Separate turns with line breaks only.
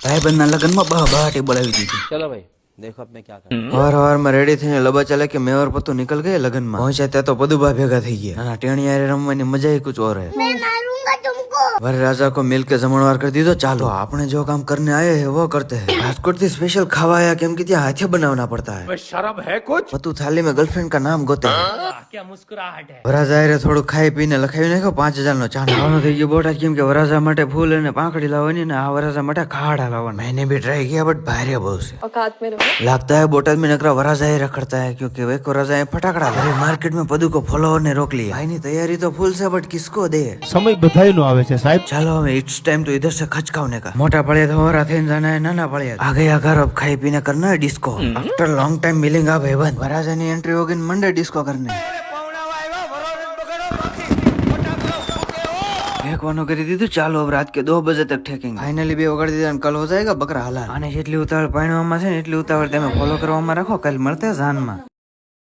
ભાઈબંધના લગ્નમાં બહાટી બોલાવી દીધી.
चलो भाई देखो अब मैं क्या कर
હવારમાં રેડી થઈને લબા ચાલે કે મેવર પતું નીકળ ગયે લગનમાં પહોંચ્યા ત્યાં તો પદુભા ભેગા થઈ ગયા. ના ટેણિયારે રમવાની મજા ही कुछ और है. वर राजा को मिल के जमणवार कर दीधो. चालो આપણે जो काम करने आए हैं वो करते हैं. રાજકોટ થી સ્પેશિयल ખાવા આયા કેમ કે ત્યાં હાથે બનાવना पड़ता है.
शर्म है कुछ?
पतु थाली में गर्लफ्रेंड का नाम गोते हैं.
क्या मुस्कुराहट है
વરાજા રે થોડું ખાઈ પીને લખાવી નાખ્યો 5000 નો ચાંદ. ખાવાનું થઈ ગયું બોટા કેમ કે વરાજા માટે ફૂલ અને પાંખડી લાવવાની ને આ વરાજા માટે ખાડા લાવવાના. मैंने भी ट्राई किया बट भारी बहुत से
औकात में रहो.
लगता है बोटाद में नकरा वराजा ही रखड़ता है क्योंकि एक वराजा है फटाकड़ा भरे मार्केट में पदू को फॉलोअर ने रोक लिया. भाई ની तैयारी तो फुल से बट किसको दे.
સમય બધાય નો આવે છે સાહેબ.
चलो हमें इट्स टाइम तो इधर से खचकावने का. मोटा पड़े तो और थे जाना है नाना पड़े आ गया घर. अब खाई पीने करना है डिस्को. आफ्टर लॉन्ग टाइम मिलेगा भाईबंद. वराजा ની एंट्री होगी मंडे डिस्को करने. फेंकવાનું કરી દીધું. ચાલો अब रात के 2 बजे तक ठेकेंगे. फाइनली બે વગાડી દીધા અને કલ हो जाएगा बकरा हलाल. અને જેટલી ઉતાવળ પાણવામાં છે ને એટલી ઉતાવળ તમે ફોલો કરવામાં રાખો. કાલ મળતે જાનમાં.